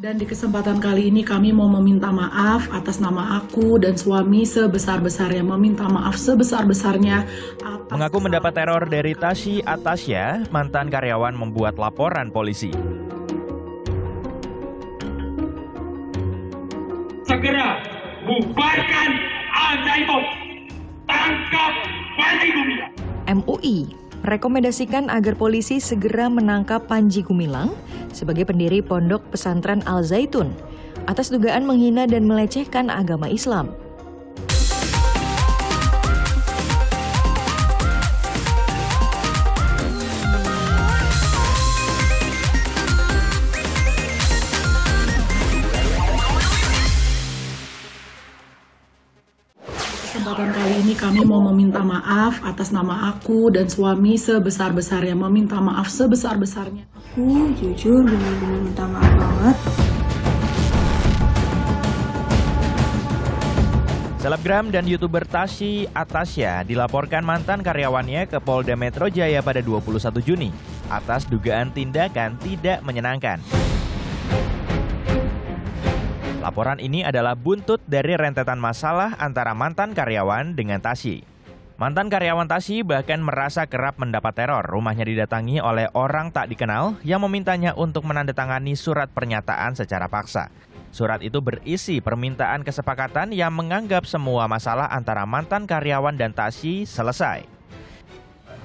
Dan di kesempatan kali ini kami mau meminta maaf atas nama aku dan suami sebesar-besarnya, meminta maaf sebesar-besarnya. Mengaku mendapat teror dari Tasyi Atasya, mantan karyawan membuat laporan polisi. Segera bubarkan Al-Zaitun, tangkap Panji Gumilang. MUI merekomendasikan agar polisi segera menangkap Panji Gumilang sebagai pendiri Pondok Pesantren Al-Zaitun atas dugaan menghina dan melecehkan agama Islam. Kesempatan kali ini kami mau meminta maaf atas nama aku dan suami sebesar-besarnya, meminta maaf sebesar-besarnya. Aku jujur benar-benar minta maaf banget. Selebgram dan YouTuber Tasyi Atasya dilaporkan mantan karyawannya ke Polda Metro Jaya pada 21 Juni atas dugaan tindakan tidak menyenangkan. Laporan ini adalah buntut dari rentetan masalah antara mantan karyawan dengan Tasyi. Mantan karyawan Tasyi bahkan merasa kerap mendapat teror. Rumahnya didatangi oleh orang tak dikenal yang memintanya untuk menandatangani surat pernyataan secara paksa. Surat itu berisi permintaan kesepakatan yang menganggap semua masalah antara mantan karyawan dan Tasyi selesai.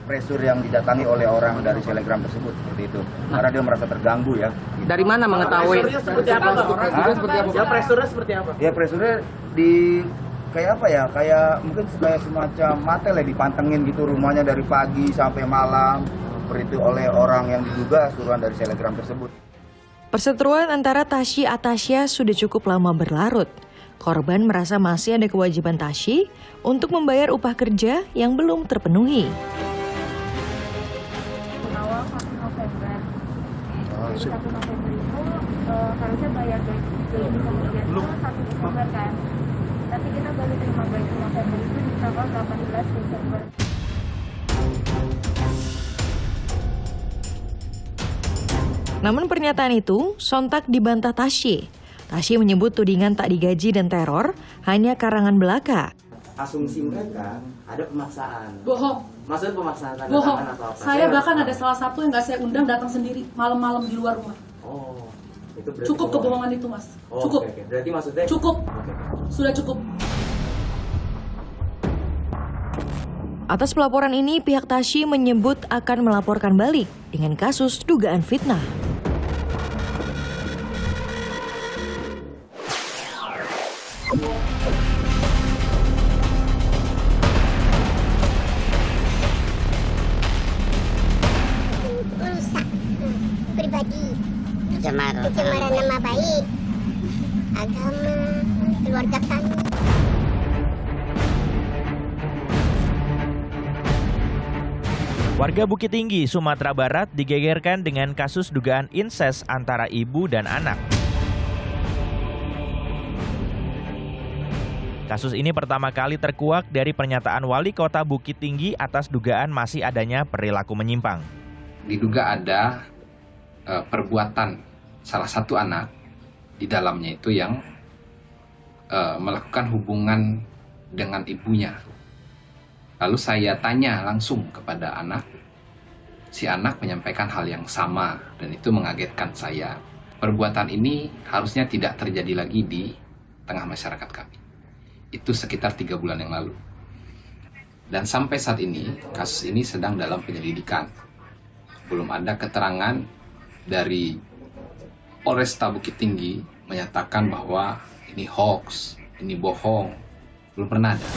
Presur yang didatangi oleh orang dari Telegram tersebut seperti itu, karena dia merasa terganggu ya. Dari mana mengetahui? Presurnya seperti apa, Pak? Ya presurnya seperti apa? Ya presurnya di kayak apa ya? Kayak mungkin kayak semacam matel ya, dipantengin gitu rumahnya dari pagi sampai malam seperti itu oleh orang yang diduga suruhan dari Telegram tersebut. Perseteruan antara Tasyi Atasya sudah cukup lama berlarut. Korban merasa masih ada kewajiban Tasyi untuk membayar upah kerja yang belum terpenuhi. Awal 1 November. Jadi 1 November itu harusnya bayar gaji kemudian itu 1 Desember kan. Tapi kita baru terima gaji November itu di tanggal 18 Desember. Namun pernyataan itu sontak dibantah Tasyi. Tasyi menyebut tudingan tak digaji dan teror hanya karangan belaka. Asumsi mereka ada pemaksaan. Bohong. Maksudnya pemaksaan tanda Bohong. tangan atau apa? Saya bahkan ada salah satu yang nggak saya undang datang sendiri malam-malam di luar rumah. Oh, itu berarti Cukup kebohongan itu, Mas. Oh, Cukup. oke. Berarti maksudnya Cukup. Oke. Sudah cukup. Atas pelaporan ini, pihak Tasyi menyebut akan melaporkan balik dengan kasus dugaan fitnah. Merusak pribadi, Pencemaran nama baik, agama, keluarga kami. Warga Bukit Tinggi, Sumatera Barat digegerkan dengan kasus dugaan inses antara ibu dan anak. Kasus ini pertama kali terkuak dari pernyataan Wali Kota Bukit Tinggi atas dugaan masih adanya perilaku menyimpang. Diduga ada perbuatan salah satu anak di dalamnya itu yang melakukan hubungan dengan ibunya. Lalu saya tanya langsung kepada anak. Si anak menyampaikan hal yang sama dan itu mengagetkan saya. Perbuatan ini harusnya tidak terjadi lagi di tengah masyarakat kami. Itu sekitar 3 bulan yang lalu. Dan sampai saat ini, kasus ini sedang dalam penyelidikan. Belum ada keterangan dari Polresta Bukit Tinggi menyatakan bahwa ini hoax, ini bohong. Belum pernah ada.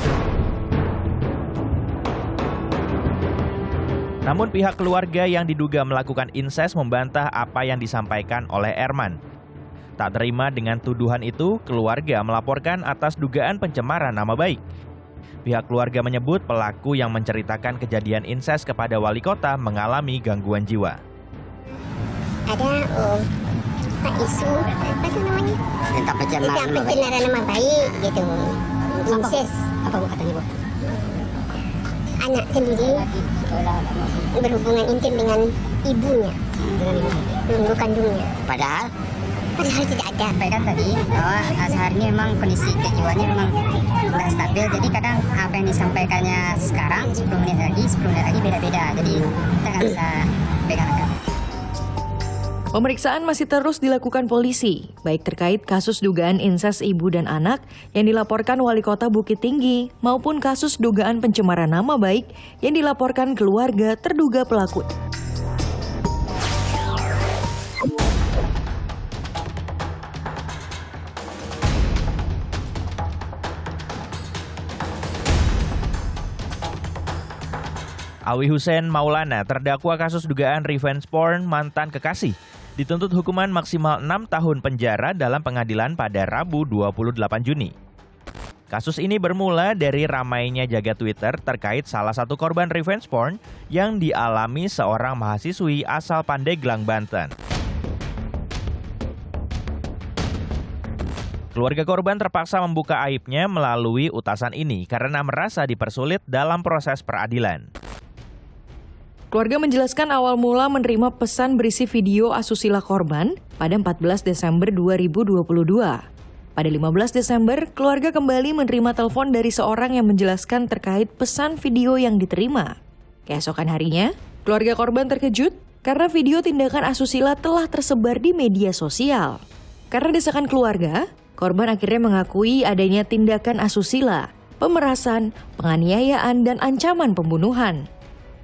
Namun pihak keluarga yang diduga melakukan inses membantah apa yang disampaikan oleh Erman. Tak terima dengan tuduhan itu, keluarga melaporkan atas dugaan pencemaran nama baik. Pihak keluarga menyebut pelaku yang menceritakan kejadian inses kepada wali kota mengalami gangguan jiwa. Ada isu apa itu namanya? tentang pencemaran nama baik gitu. Inses. Apa Bu katanya, Bu? Anak sendiri berhubungan intim dengan ibunya, ibu kandungnya. Padahal Padahal tidak ada. Sampaikan tadi bahwa sehari ini memang kondisi kejiwaannya memang nggak stabil. Jadi kadang apa yang disampaikannya sekarang 10 menit lagi beda-beda. Jadi kita nggak bisa pegang angka. Pemeriksaan masih terus dilakukan polisi, baik terkait kasus dugaan insest ibu dan anak yang dilaporkan Wali Kota Bukit Tinggi maupun kasus dugaan pencemaran nama baik yang dilaporkan keluarga terduga pelaku. Alwi Hussein Maulana, terdakwa kasus dugaan revenge porn mantan kekasih, dituntut hukuman maksimal 6 tahun penjara dalam pengadilan pada Rabu 28 Juni. Kasus ini bermula dari ramainya jagat Twitter terkait salah satu korban revenge porn yang dialami seorang mahasiswi asal Pandeglang, Banten. Keluarga korban terpaksa membuka aibnya melalui utasan ini karena merasa dipersulit dalam proses peradilan. Keluarga menjelaskan awal mula menerima pesan berisi video asusila korban pada 14 Desember 2022. Pada 15 Desember, keluarga kembali menerima telepon dari seorang yang menjelaskan terkait pesan video yang diterima. Keesokan harinya, keluarga korban terkejut karena video tindakan asusila telah tersebar di media sosial. Karena desakan keluarga, korban akhirnya mengakui adanya tindakan asusila, pemerasan, penganiayaan, dan ancaman pembunuhan.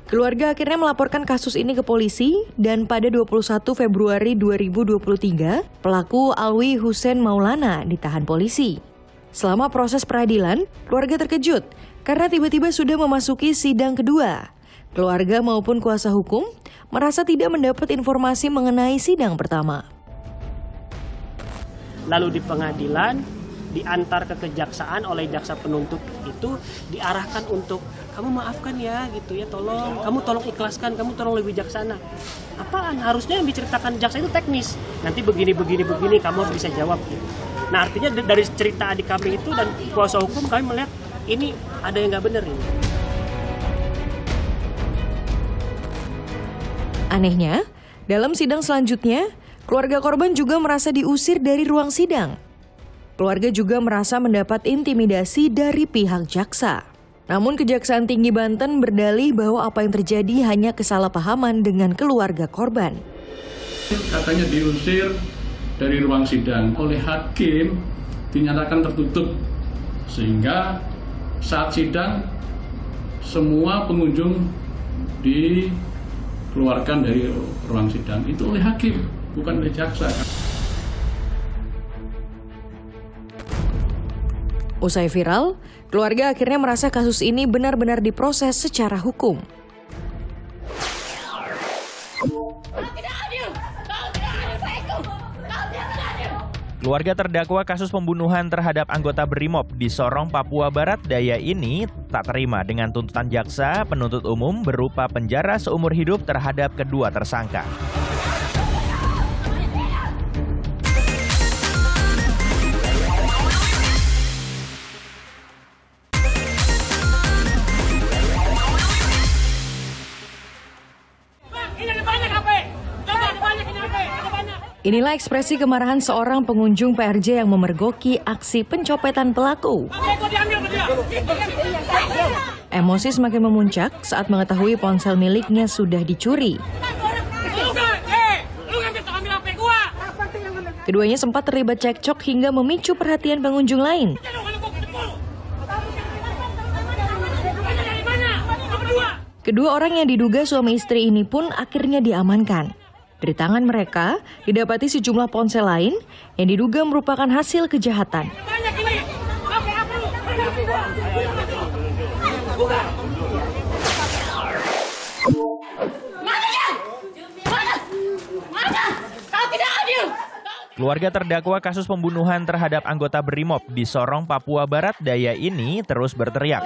Keluarga akhirnya melaporkan kasus ini ke polisi dan pada 21 Februari 2023, pelaku Alwi Hussein Maulana ditahan polisi. Selama proses peradilan, keluarga terkejut karena tiba-tiba sudah memasuki sidang kedua. Keluarga maupun kuasa hukum merasa tidak mendapat informasi mengenai sidang pertama. Lalu di pengadilan, diantar ke kejaksaan oleh jaksa penuntut itu diarahkan untuk kamu maafkan ya gitu ya, kamu tolong ikhlaskan, kamu tolong lebih bijaksana. Apaan? Harusnya yang diceritakan jaksa itu teknis. Nanti begini kamu harus bisa jawab gitu. Nah artinya dari cerita adik kami itu dan kuasa hukum kami melihat ini ada yang nggak benar ini. Anehnya, dalam sidang selanjutnya, keluarga korban juga merasa diusir dari ruang sidang. Keluarga juga merasa mendapat intimidasi dari pihak jaksa. Namun Kejaksaan Tinggi Banten berdalih bahwa apa yang terjadi hanya kesalahpahaman dengan keluarga korban. Katanya diusir dari ruang sidang oleh hakim, dinyatakan tertutup. Sehingga saat sidang semua pengunjung dikeluarkan dari ruang sidang. Itu oleh hakim, bukan oleh jaksa. Usai viral, keluarga akhirnya merasa kasus ini benar-benar diproses secara hukum. Keluarga terdakwa kasus pembunuhan terhadap anggota Brimob di Sorong, Papua Barat Daya ini tak terima dengan tuntutan jaksa penuntut umum berupa penjara seumur hidup terhadap kedua tersangka. Inilah ekspresi kemarahan seorang pengunjung PRJ yang memergoki aksi pencopetan pelaku. Emosi semakin memuncak saat mengetahui ponsel miliknya sudah dicuri. Keduanya sempat terlibat cekcok hingga memicu perhatian pengunjung lain. Kedua orang yang diduga suami istri ini pun akhirnya diamankan. Dari tangan mereka didapati sejumlah ponsel lain yang diduga merupakan hasil kejahatan. Keluarga terdakwa kasus pembunuhan terhadap anggota Brimob di Sorong, Papua Barat Daya ini terus berteriak.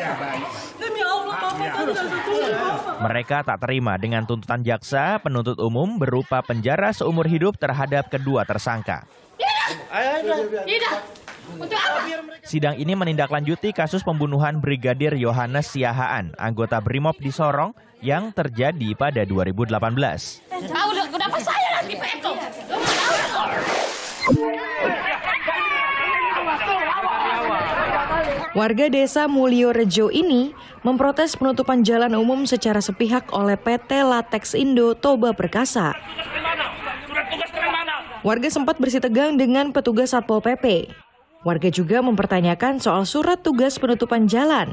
Mereka tak terima dengan tuntutan jaksa penuntut umum berupa penjara seumur hidup terhadap kedua tersangka. Sidang ini menindaklanjuti kasus pembunuhan Brigadir Yohanes Siahaan, anggota Brimob di Sorong yang terjadi pada 2018. Warga desa Mulyorejo ini memprotes penutupan jalan umum secara sepihak oleh PT Latex Indo Toba Perkasa. Warga sempat bersitegang dengan petugas Satpol PP. Warga juga mempertanyakan soal surat tugas penutupan jalan.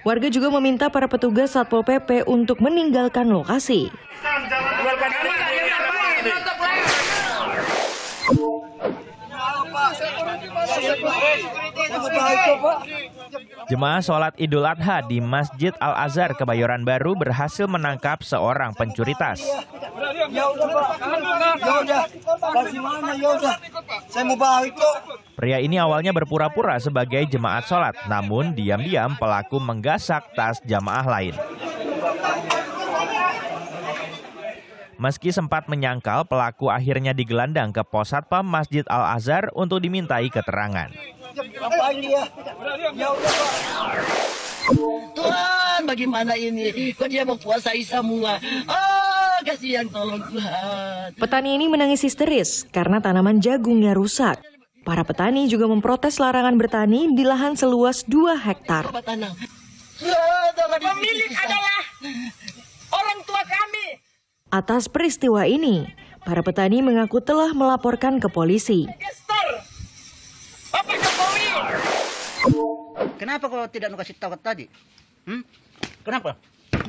Warga juga meminta para petugas Satpol PP untuk meninggalkan lokasi. Jemaah sholat Idul Adha di Masjid Al-Azhar Kebayoran Baru berhasil menangkap seorang pencuri tas. Pria ini awalnya berpura-pura sebagai jemaat sholat, namun diam-diam pelaku menggasak tas jamaah lain. Meski sempat menyangkal, pelaku akhirnya digelandang ke pos satpam Masjid Al-Azhar untuk dimintai keterangan. Tuhan, bagaimana ini? Kok dia mempuasai semua? Kasihan, tolong Tuhan. Petani ini menangis histeris karena tanaman jagungnya rusak. Para petani juga memprotes larangan bertani di lahan seluas 2 hektar. Pemilik adalah orang tua kami. Atas peristiwa ini, para petani mengaku telah melaporkan ke polisi. Kenapa kau tidak kasih tahu tadi? Kenapa?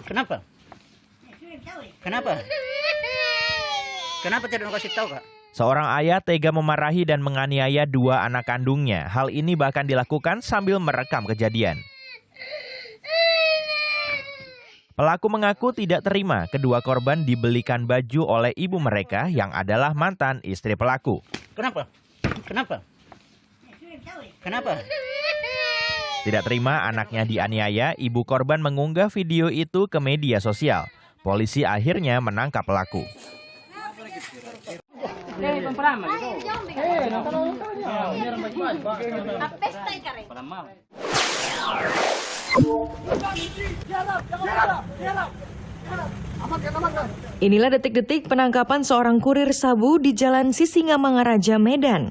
Kenapa? Kenapa? Kenapa tidak kasih tahu, Kak? Seorang ayah tega memarahi dan menganiaya 2 anak kandungnya. Hal ini bahkan dilakukan sambil merekam kejadian. Pelaku mengaku tidak terima kedua korban dibelikan baju oleh ibu mereka yang adalah mantan istri pelaku. Kenapa? Kenapa? Kenapa? Tidak terima anaknya dianiaya, ibu korban mengunggah video itu ke media sosial. Polisi akhirnya menangkap pelaku. Inilah detik-detik penangkapan seorang kurir sabu di Jalan Sisingamangaraja, Medan.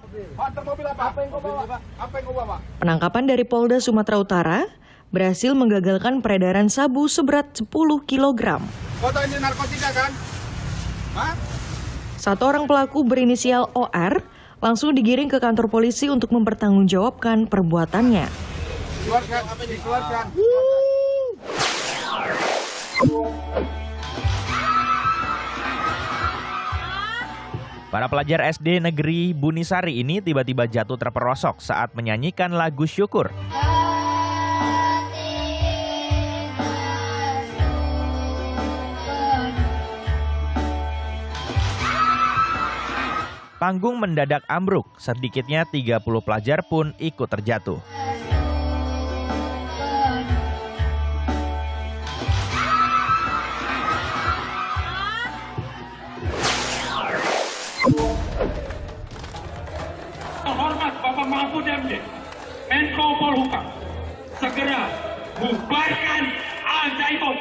Penangkapan dari Polda Sumatera Utara berhasil menggagalkan peredaran sabu seberat 10 kg. Foto ini narkotika kan? Satu orang pelaku berinisial OR langsung digiring ke kantor polisi untuk mempertanggungjawabkan perbuatannya. Keluarkan, apa ini? Keluarkan. Para pelajar SD Negeri Bunisari ini tiba-tiba jatuh terperosok saat menyanyikan lagu syukur. Panggung mendadak ambruk, sedikitnya 30 pelajar pun ikut terjatuh. Terhormat Bapak Mahfud MD, Menko Polhukam, segera bubarkan Al-Zaitun.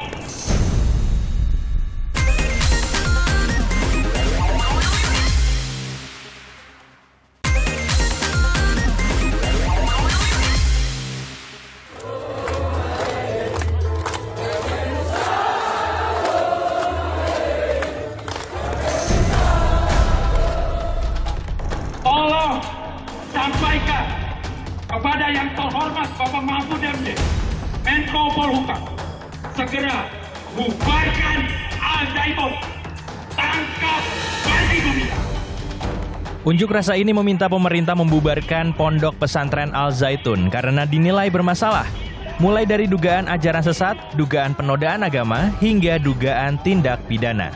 Tolong sampaikan kepada yang terhormat Bapak Mahfud MD, Menko Polhukam, segera bubarkan Al-Zaitun, tangkap Panji Gumilang. Unjuk rasa ini meminta pemerintah membubarkan Pondok Pesantren Al-Zaitun karena dinilai bermasalah. Mulai dari dugaan ajaran sesat, dugaan penodaan agama, hingga dugaan tindak pidana.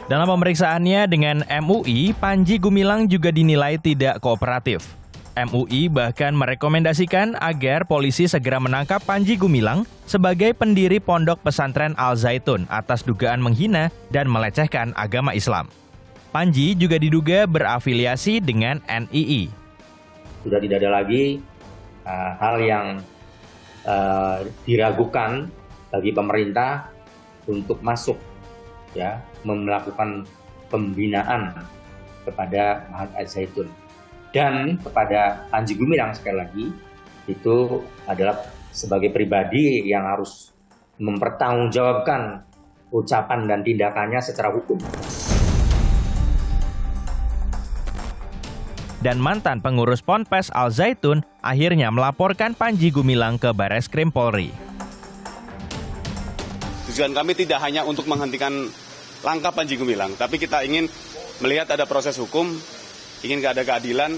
Dalam pemeriksaannya dengan MUI, Panji Gumilang juga dinilai tidak kooperatif. MUI bahkan merekomendasikan agar polisi segera menangkap Panji Gumilang sebagai pendiri Pondok Pesantren Al-Zaitun atas dugaan menghina dan melecehkan agama Islam. Panji juga diduga berafiliasi dengan NII. Sudah tidak ada lagi hal yang diragukan bagi pemerintah untuk masuk ya melakukan pembinaan kepada Mahat Al-Zaitun dan kepada Panji Gumilang. Sekali lagi itu adalah sebagai pribadi yang harus mempertanggungjawabkan ucapan dan tindakannya secara hukum. Dan mantan pengurus Ponpes Al-Zaitun akhirnya melaporkan Panji Gumilang ke Bareskrim Polri. Tujuan kami tidak hanya untuk menghentikan langkah Panji Gumilang, tapi kita ingin melihat ada proses hukum, ingin ada keadilan,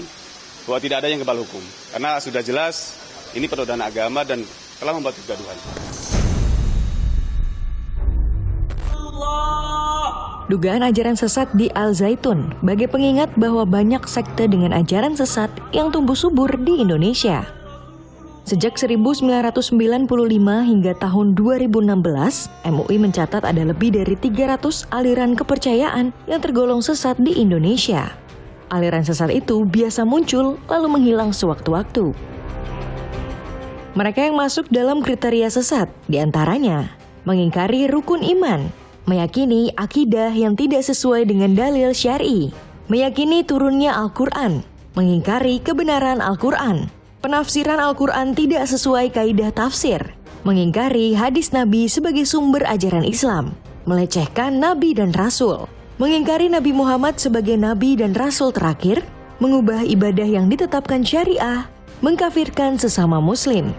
bahwa tidak ada yang kebal hukum. Karena sudah jelas ini penodaan agama dan telah membuat kegaduhan. Dugaan ajaran sesat di Al-Zaitun sebagai pengingat bahwa banyak sekte dengan ajaran sesat yang tumbuh subur di Indonesia. Sejak 1995 hingga tahun 2016, MUI mencatat ada lebih dari 300 aliran kepercayaan yang tergolong sesat di Indonesia. Aliran sesat itu biasa muncul lalu menghilang sewaktu-waktu. Mereka yang masuk dalam kriteria sesat diantaranya mengingkari rukun iman, meyakini akidah yang tidak sesuai dengan dalil syar'i, meyakini turunnya Al-Quran, mengingkari kebenaran Al-Quran, penafsiran Al-Quran tidak sesuai kaidah tafsir, mengingkari hadis Nabi sebagai sumber ajaran Islam, melecehkan Nabi dan Rasul, mengingkari Nabi Muhammad sebagai Nabi dan Rasul terakhir, mengubah ibadah yang ditetapkan syariah, mengkafirkan sesama Muslim.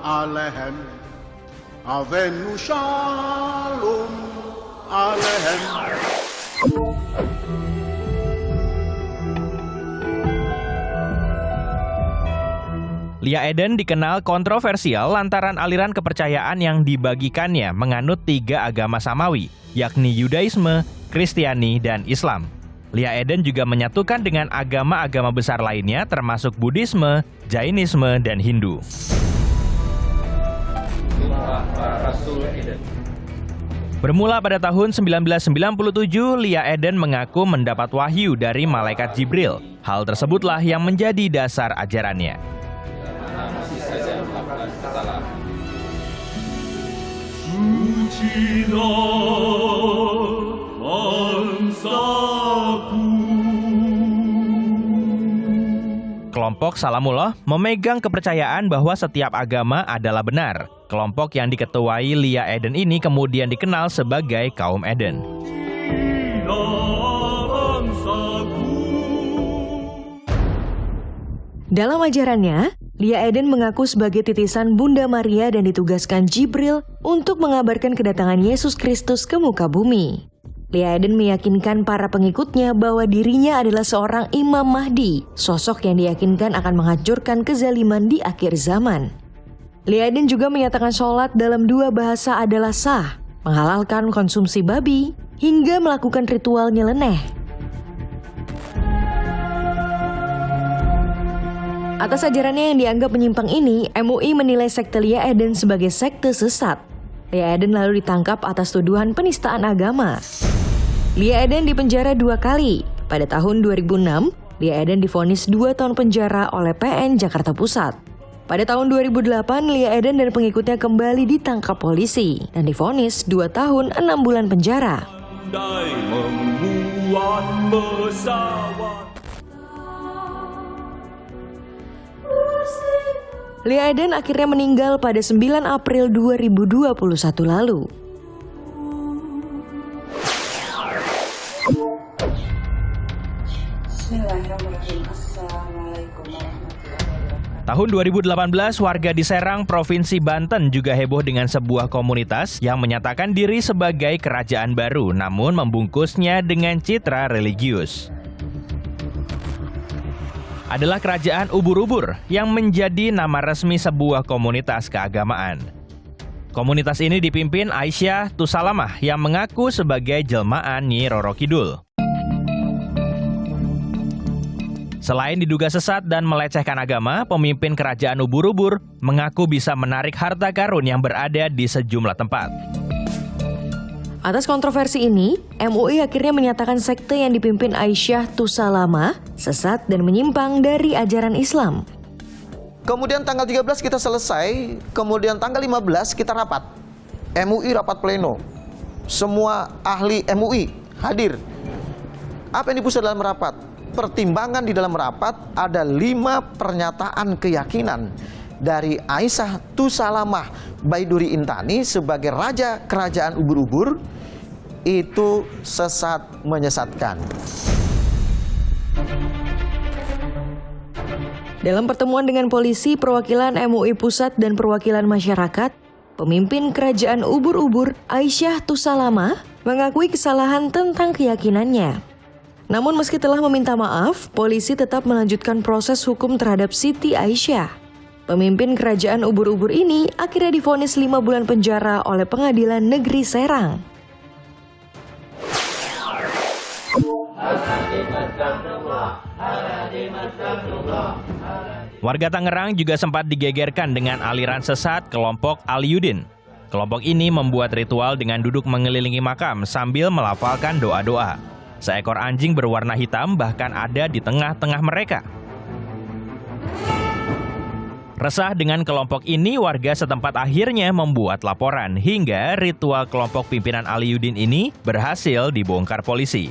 Alehem, avenu shalom alehem. Lia Eden dikenal kontroversial lantaran aliran kepercayaan yang dibagikannya menganut 3 agama samawi, yakni Yudaisme, Kristiani, dan Islam. Lia Eden juga menyatukan dengan agama-agama besar lainnya termasuk Buddhisme, Jainisme, dan Hindu. Bermula pada tahun 1997, Lia Eden mengaku mendapat wahyu dari malaikat Jibril. Hal tersebutlah yang menjadi dasar ajarannya. Kelompok Salamullah memegang kepercayaan bahwa setiap agama adalah benar. Kelompok yang diketuai Lia Eden ini kemudian dikenal sebagai kaum Eden. Dalam ajarannya, Lia Eden mengaku sebagai titisan Bunda Maria dan ditugaskan Jibril untuk mengabarkan kedatangan Yesus Kristus ke muka bumi. Lia Eden meyakinkan para pengikutnya bahwa dirinya adalah seorang Imam Mahdi, sosok yang diyakinkan akan menghancurkan kezaliman di akhir zaman. Lia Eden juga menyatakan sholat dalam 2 bahasa adalah sah, menghalalkan konsumsi babi, hingga melakukan ritual nyeleneh. Atas ajarannya yang dianggap menyimpang ini, MUI menilai sekte Lia Eden sebagai sekte sesat. Lia Eden lalu ditangkap atas tuduhan penistaan agama. Lia Eden dipenjara 2 kali. Pada tahun 2006, Lia Eden divonis 2 tahun penjara oleh PN Jakarta Pusat. Pada tahun 2008, Lia Eden dan pengikutnya kembali ditangkap polisi dan divonis 2 tahun 6 bulan penjara. Lia Eden akhirnya meninggal pada 9 April 2021 lalu. Bismillahirrahmanirrahim. Assalamualaikum warahmatullahi wabarakatuh. Tahun 2018, warga di Serang, Provinsi Banten juga heboh dengan sebuah komunitas yang menyatakan diri sebagai kerajaan baru, namun membungkusnya dengan citra religius. Adalah kerajaan ubur-ubur yang menjadi nama resmi sebuah komunitas keagamaan. Komunitas ini dipimpin Aisyah Tusalamah yang mengaku sebagai jelmaan Nyi Roro Kidul. Selain diduga sesat dan melecehkan agama, pemimpin kerajaan ubur-ubur mengaku bisa menarik harta karun yang berada di sejumlah tempat. Atas kontroversi ini, MUI akhirnya menyatakan sekte yang dipimpin Aisyah Tusalamah sesat dan menyimpang dari ajaran Islam. Kemudian tanggal 13 kita selesai, kemudian tanggal 15 kita rapat. MUI rapat pleno. Semua ahli MUI hadir. Apa yang dipusat dalam rapat? Pertimbangan di dalam rapat ada 5 pernyataan keyakinan dari Aisyah Tusalamah Baiduri Intani sebagai raja kerajaan ubur-ubur itu sesat menyesatkan. Dalam pertemuan dengan polisi, perwakilan MUI Pusat dan perwakilan masyarakat, pemimpin kerajaan ubur-ubur Aisyah Tusalamah mengakui kesalahan tentang keyakinannya. Namun meski telah meminta maaf, polisi tetap melanjutkan proses hukum terhadap Siti Aisyah. Pemimpin kerajaan ubur-ubur ini akhirnya divonis 5 bulan penjara oleh Pengadilan Negeri Serang. Warga Tangerang juga sempat digegerkan dengan aliran sesat kelompok Aliyudin. Kelompok ini membuat ritual dengan duduk mengelilingi makam sambil melafalkan doa-doa. Seekor anjing berwarna hitam bahkan ada di tengah-tengah mereka. Resah dengan kelompok ini, warga setempat akhirnya membuat laporan hingga ritual kelompok pimpinan Aliyudin ini berhasil dibongkar polisi.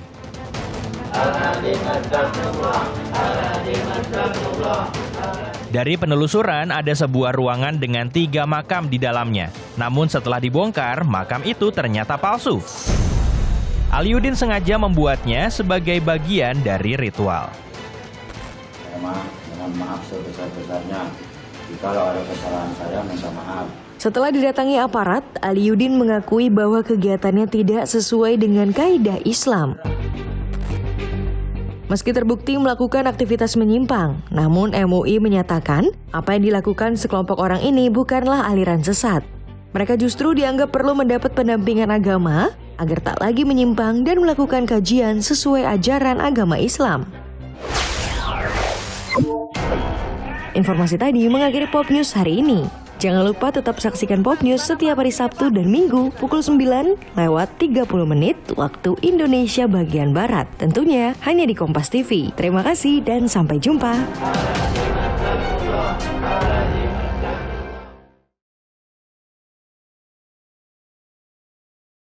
Dari penelusuran ada sebuah ruangan dengan 3 makam di dalamnya. Namun setelah dibongkar, makam itu ternyata palsu. Aliyudin sengaja membuatnya sebagai bagian dari ritual. Mohon maaf sebesar-besarnya. Jikalau ada kesalahan saya, minta maaf. Setelah didatangi aparat, Aliyudin mengakui bahwa kegiatannya tidak sesuai dengan kaidah Islam. Meski terbukti melakukan aktivitas menyimpang, namun MUI menyatakan apa yang dilakukan sekelompok orang ini bukanlah aliran sesat. Mereka justru dianggap perlu mendapat pendampingan agama agar tak lagi menyimpang dan melakukan kajian sesuai ajaran agama Islam. Informasi tadi mengakhiri Pop News hari ini. Jangan lupa tetap saksikan Pop News setiap hari Sabtu dan Minggu pukul 9:30 waktu Indonesia bagian Barat. Tentunya hanya di Kompas TV. Terima kasih dan sampai jumpa.